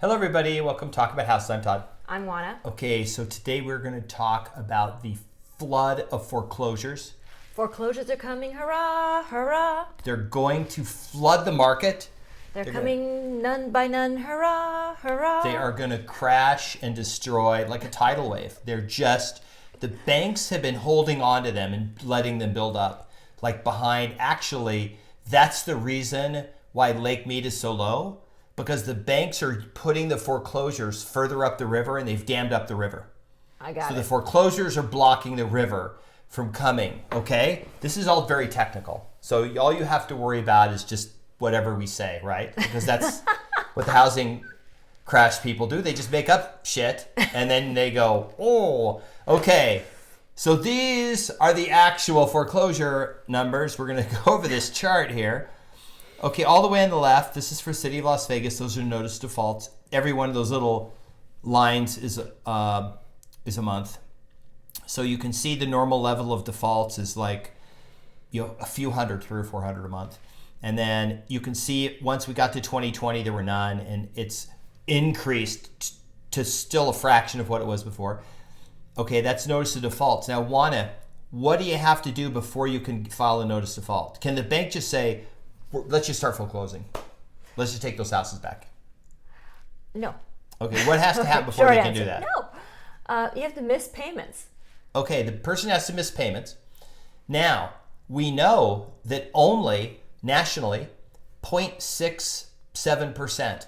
Hello, everybody. Welcome to Talk About House. I'm Todd. I'm Oana. Okay, so today we're going to talk about the flood of foreclosures. Foreclosures are coming. Hurrah, hurrah. They're going to flood the market. They're coming none by none. Hurrah, hurrah. They are going to crash and destroy like a tidal wave. The banks have been holding on to them and letting them build up. Like behind, actually, that's the reason why Lake Mead is so low. Because the banks are putting the foreclosures further up the river and they've dammed up the river. I got it. So the foreclosures are blocking the river from coming, okay? This is all very technical. So all you have to worry about is just whatever we say, right? Because that's what the housing crash people do. They just make up shit and then they go, oh, okay. So these are the actual foreclosure numbers. We're going to go over this chart here. Okay, all the way on the left, this is for City of Las Vegas. Those are notice defaults. Every one of those little lines is a month. So you can see the normal level of defaults is like, a few hundred, 300 or 400 a month. And then you can see once we got to 2020, there were none, and it's increased to still a fraction of what it was before. Okay, that's notice of defaults. Now, Oana, what do you have to do before you can file a notice of default? Can the bank just say, let's just start foreclosing. Let's just take those houses back? No. Okay, what has to happen before they can do that? No. You have to miss payments. Okay, the person has to miss payments. Now, we know that only nationally 0.67%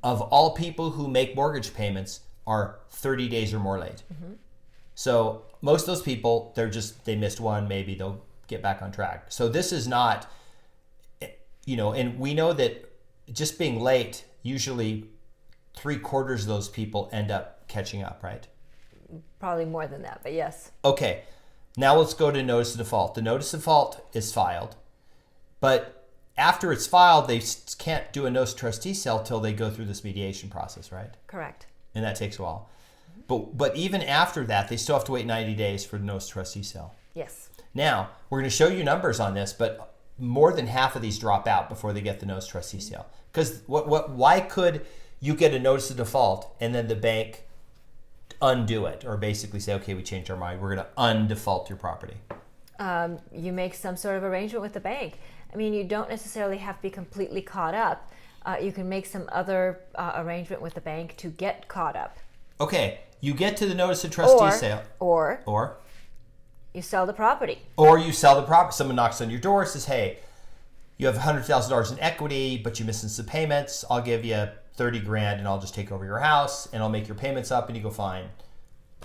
of all people who make mortgage payments are 30 days or more late. Mm-hmm. So most of those people, they missed one, maybe they'll get back on track. So this is not, and we know that just being late, usually 3/4 of those people end up catching up, right? Probably more than that, but yes. Okay, now let's go to notice of default. The notice of default is filed, but after it's filed, they can't do a notice of trustee sale till they go through this mediation process, right? Correct. And that takes a while. But even after that, they still have to wait 90 days for the notice of trustee sale. Yes. Now, we're going to show you numbers on this, but more than half of these drop out before they get the notice of trustee sale. Because why could you get a notice of default and then the bank undo it, or basically say, okay, we changed our mind, we're going to undefault your property? You make some sort of arrangement with the bank. I mean, you don't necessarily have to be completely caught up. You can make some other arrangement with the bank to get caught up. Okay, you get to the notice of trustee sale. Or you sell the property. Or you sell the property. Someone knocks on your door and says, hey, you have $100,000 in equity, but you're missing some payments. I'll give you $30,000 and I'll just take over your house and I'll make your payments up, and you go, fine.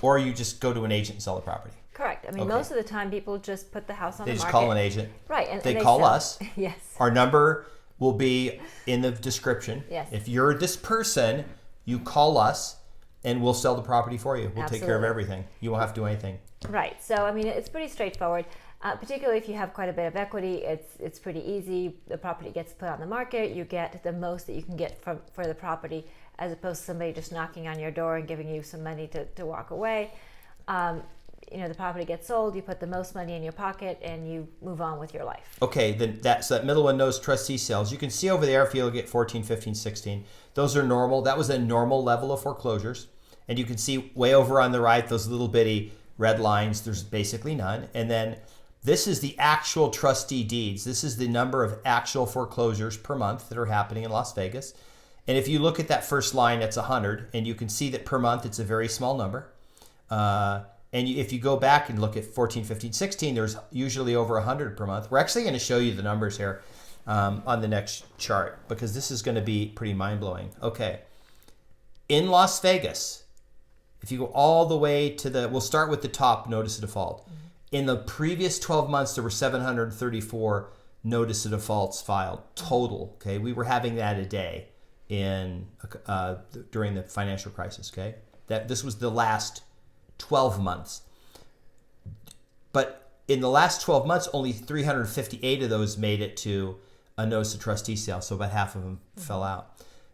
Or you just go to an agent and sell the property. Correct. I mean, most of the time people just put the house on the market. They just call an agent. Right. And they call us. Yes. Our number will be in the description. Yes. If you're this person, you call us and we'll sell the property for you. We'll take care of everything. You won't have to do anything. Right. So, I mean, it's pretty straightforward. Particularly if you have quite a bit of equity, it's pretty easy. The property gets put on the market. You get the most that you can get for the property, as opposed to somebody just knocking on your door and giving you some money to walk away. The property gets sold. You put the most money in your pocket and you move on with your life. Okay, then that middle one, knows trustee sales. You can see over there if you'll get 14, 15, 16. Those are normal. That was a normal level of foreclosures. And you can see way over on the right, those little bitty red lines, there's basically none. And then this is the actual trustee deeds. This is the number of actual foreclosures per month that are happening in Las Vegas. And if you look at that first line, that's 100. And you can see that per month, it's a very small number. And if you go back and look at 14, 15, 16, there's usually over 100 per month. We're actually going to show you the numbers here on the next chart, because this is going to be pretty mind-blowing. Okay. In Las Vegas, if you go all the way to we'll start with the top notice of default. Mm-hmm. In the previous 12 months, there were 734 notice of defaults filed total. Okay. We were having that a day during the financial crisis. Okay. This was the last 12 months. But in the last 12 months, only 358 of those made it to a notice of trustee sale. So about half of them fell out.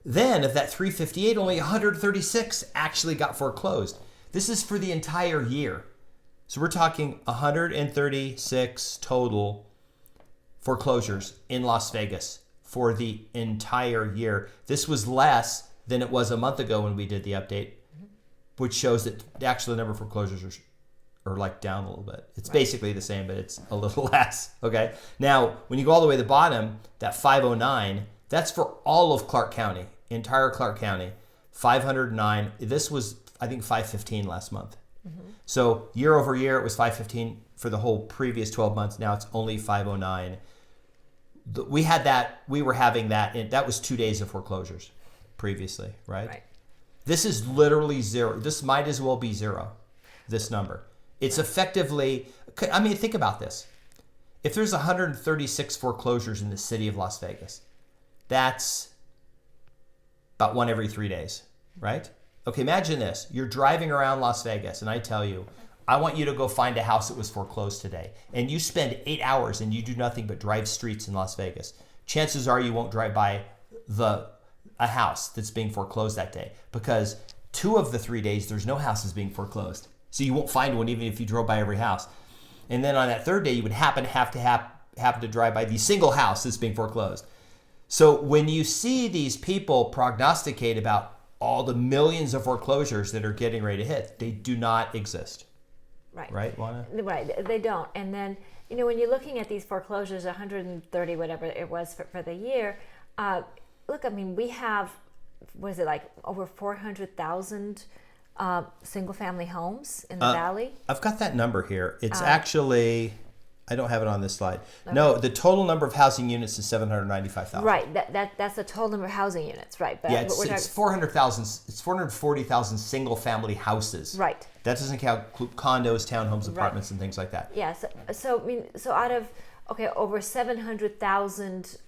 Then of that 358, only 136 actually got foreclosed. This is for the entire year. So we're talking 136 total foreclosures in Las Vegas for the entire year. This was less than it was a month ago when we did the update, which shows that actually the number of foreclosures are like down a little bit. It's basically the same, but it's a little less. Okay. Now, when you go all the way to the bottom, that 509, that's for all of Clark County, entire Clark County, 509. This was, I think, 515 last month. So year over year, it was 515 for the whole previous 12 months. Now it's only 509. We were having that, that was 2 days of foreclosures previously, right? This is literally zero. This might as well be zero, this number. It's effectively, I mean, think about this. If there's 136 foreclosures in the city of Las Vegas, that's about one every 3 days, right? Okay, imagine this. You're driving around Las Vegas and I tell you, I want you to go find a house that was foreclosed today. And you spend 8 hours and you do nothing but drive streets in Las Vegas. Chances are you won't drive by a house that's being foreclosed that day, because 2 of the 3 days, there's no houses being foreclosed. So you won't find one even if you drove by every house. And then on that 3rd day, you would happen to drive by the single house that's being foreclosed. So when you see these people prognosticate about all the millions of foreclosures that are getting ready to hit, they do not exist. Right, Oana? Right, they don't. And then, when you're looking at these foreclosures, 130, whatever it was for the year, look, I mean, we have, was it like over 400,000 single-family homes in the Valley? I've got that number here. It's actually, I don't have it on this slide. Okay. No, the total number of housing units is 795,000. Right, that's the total number of housing units, right? But yeah, it's 400,000. It's 440,000 single-family houses. Right. That doesn't count condos, townhomes, apartments, and things like that. Yeah. So I mean, out of over 700,000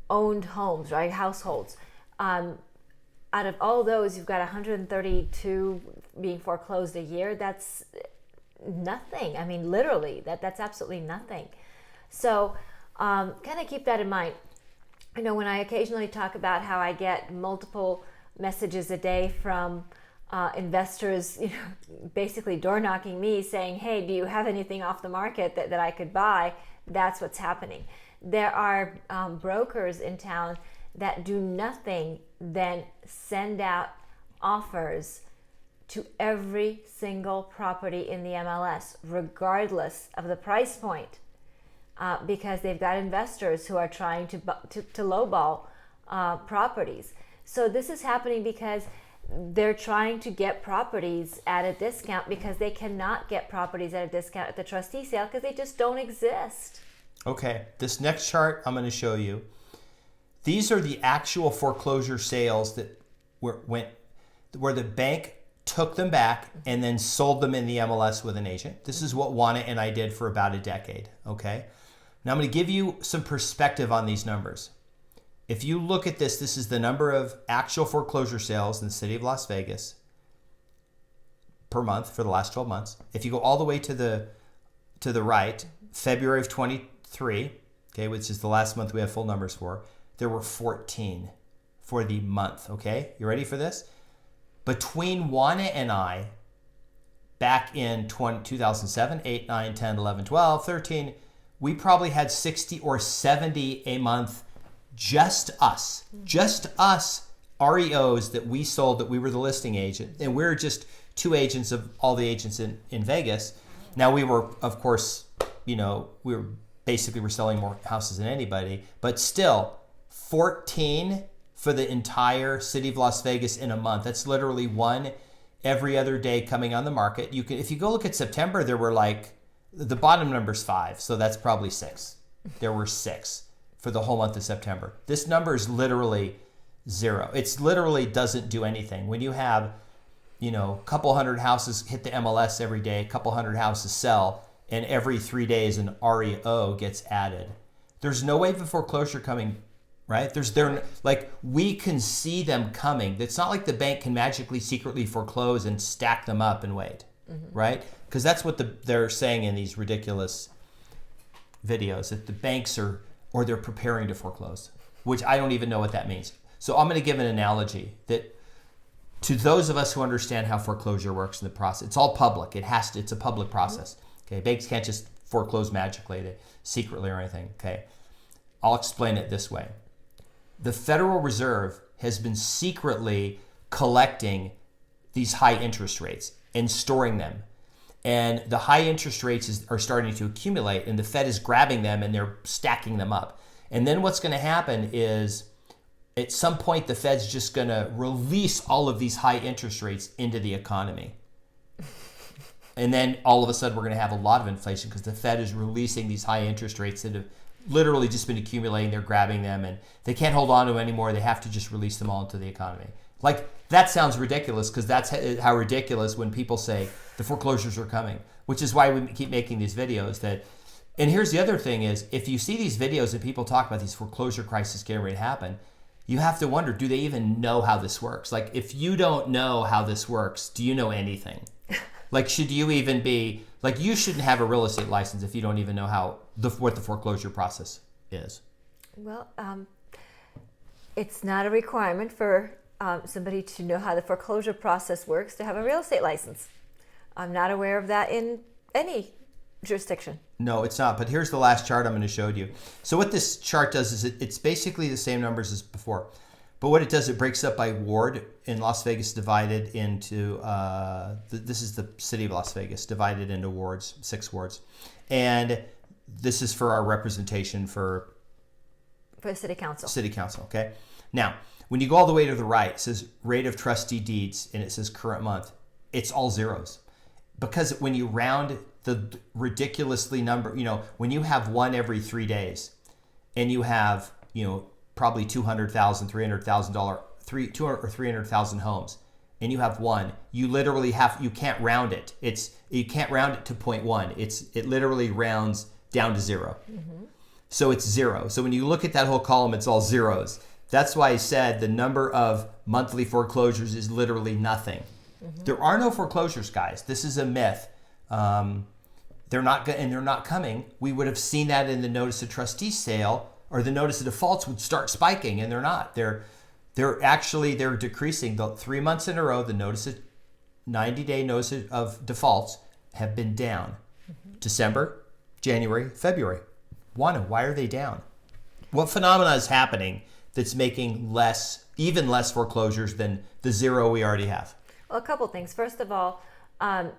owned homes, right, households. Out of all those, you've got 132 being foreclosed a year. That's nothing. I mean, literally, that's absolutely nothing. So kind of keep that in mind. When I occasionally talk about how I get multiple messages a day from investors, basically door knocking me saying, hey, do you have anything off the market that I could buy? That's what's happening. There are brokers in town that do nothing than send out offers to every single property in the MLS, regardless of the price point, because they've got investors who are trying to lowball properties. So this is happening because they're trying to get properties at a discount, because they cannot get properties at a discount at the trustee sale because they just don't exist. Okay, this next chart I'm going to show you. These are the actual foreclosure sales that where the bank took them back and then sold them in the MLS with an agent. This is what Oana and I did for about a decade, okay? Now I'm going to give you some perspective on these numbers. If you look at this, this is the number of actual foreclosure sales in the city of Las Vegas per month for the last 12 months. If you go all the way to the right, February of 23, okay, which is the last month we have full numbers for, there were 14 for the month, okay? You ready for this? Between Oana and I, back in 2007, 8, 9, 10, 11, 12, 13, we probably had 60 or 70 a month, just us REOs that we sold, that we were the listing agent. And we're just 2 agents of all the agents in Vegas. Now we were, of course, we're selling more houses than anybody, but still 14 for the entire city of Las Vegas in a month. That's literally 1 every other day coming on the market. If you go look at September, there were the bottom number's 5, so that's probably 6. There were 6 for the whole month of September. This number is literally 0. It's literally doesn't do anything. When you have, a couple hundred houses hit the MLS every day, a couple hundred houses sell, and every 3 days an REO gets added, there's no wave of foreclosure coming, right? We can see them coming. It's not like the bank can magically secretly foreclose and stack them up and wait, right? Because that's what they're saying in these ridiculous videos, that the banks they're preparing to foreclose, which I don't even know what that means. So I'm going to give an analogy that to those of us who understand how foreclosure works in the process, it's all public. It's a public process. Okay, banks can't just foreclose magically, secretly or anything. Okay, I'll explain it this way. The Federal Reserve has been secretly collecting these high interest rates and storing them. And the high interest rates are starting to accumulate, and the Fed is grabbing them and they're stacking them up. And then what's going to happen is at some point the Fed's just going to release all of these high interest rates into the economy. And then all of a sudden we're going to have a lot of inflation because the Fed is releasing these high interest rates that have literally just been accumulating. They're grabbing them and they can't hold on to them anymore. They have to just release them all into the economy. Like, that sounds ridiculous because that's how ridiculous when people say the foreclosures are coming, which is why we keep making these videos. And here's the other thing is, if you see these videos and people talk about these foreclosure crises getting ready to happen, you have to wonder, do they even know how this works? Like, if you don't know how this works, do you know anything? Like, should you even be, like, you shouldn't have a real estate license if you don't even know what the foreclosure process is. Well, it's not a requirement for somebody to know how the foreclosure process works to have a real estate license. I'm not aware of that in any jurisdiction. No, it's not. But here's the last chart I'm going to show you. So what this chart does is it's basically the same numbers as before. But what it does, it breaks up by ward in Las Vegas, divided into, this is the city of Las Vegas, divided into wards, 6 wards. And this is for our representation for the city council. City council, okay? Now, when you go all the way to the right, it says rate of trustee deeds, and it says current month. It's all zeros. Because when you round the ridiculously number, when you have one every 3 days, and you have, probably $200,000, $300,000, 200 or 300,000 homes, and you have one, you literally you can't round it. You can't round it to 0.1. It literally rounds down to 0. Mm-hmm. So it's 0. So when you look at that whole column, it's all zeros. That's why I said the number of monthly foreclosures is literally nothing. Mm-hmm. There are no foreclosures, guys. This is a myth. They're not coming. We would have seen that in the notice of trustee sale, or the notice of defaults would start spiking, and they're not. They're decreasing. The 3 months in a row, the 90-day notice of defaults have been down. Mm-hmm. December, January, February. Oana, why are they down? What phenomena is happening that's making even less foreclosures than the 0 we already have? Well, a couple things. First of all,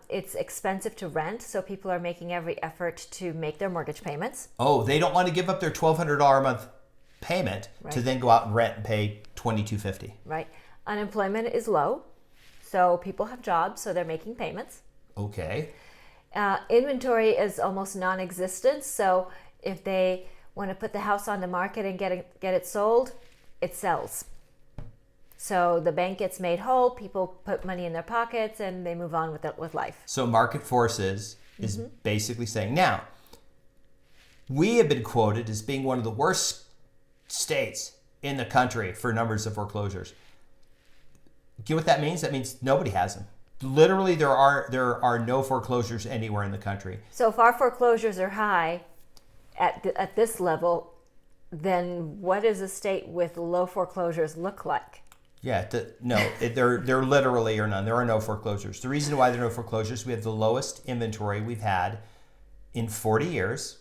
it's expensive to rent, so people are making every effort to make their mortgage payments. Oh, they don't want to give up their $1,200 a month payment to then go out and rent and pay $2,250. Right. Unemployment is low, so people have jobs, so they're making payments. Okay. Inventory is almost non-existent, so if they want to put the house on the market and get it sold, it sells. So the bank gets made whole, people put money in their pockets, and they move on with life. So market forces is basically saying, now, we have been quoted as being one of the worst states in the country for numbers of foreclosures. Do you know what that means? That means nobody has them. Literally, there are no foreclosures anywhere in the country. So if our foreclosures are high at this level, then what does a state with low foreclosures look like? Yeah, there literally are none. There are no foreclosures. The reason why there are no foreclosures, we have the lowest inventory we've had in 40 years,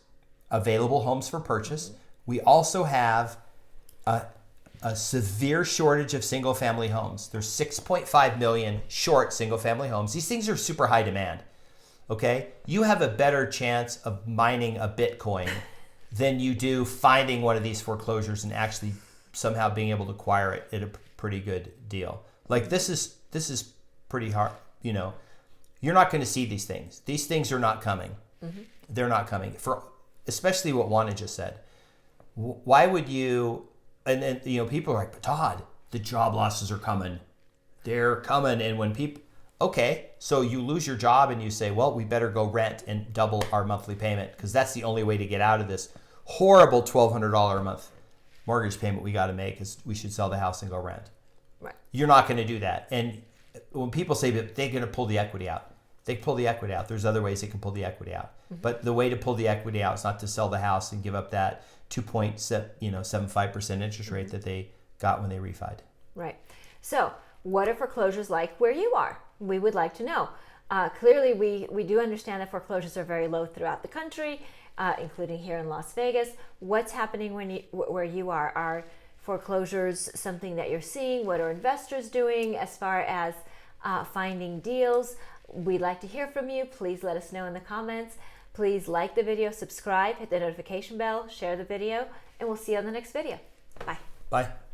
available homes for purchase. We also have a severe shortage of single-family homes. There's 6.5 million short single-family homes. These things are super high demand, okay? You have a better chance of mining a Bitcoin than you do finding one of these foreclosures and actually somehow being able to acquire it at a pretty good deal. Like, this is pretty hard. You're not going to see these things. These things are not coming. Mm-hmm. They're not coming, for especially what Oana just said. Why would you? And then people are like, but Todd, the job losses are coming. They're coming, and when people, okay, so you lose your job and you say, well, we better go rent and double our monthly payment because that's the only way to get out of this horrible $1,200 a month mortgage payment we got to make. Is we should sell the house and go rent. Right. You're not going to do that. And when people say that they're going to pull the equity out, they pull the equity out. There's other ways they can pull the equity out. Mm-hmm. But the way to pull the equity out is not to sell the house and give up that 2.75% interest rate that they got when they refied. Right. So what are foreclosures like where you are? We would like to know. Clearly, we do understand that foreclosures are very low throughout the country, including here in Las Vegas. What's happening where you are? Are foreclosures something that you're seeing? What are investors doing as far as finding deals? We'd like to hear from you. Please let us know in the comments. Please like the video, subscribe, hit the notification bell, share the video, and we'll see you on the next video. Bye. Bye.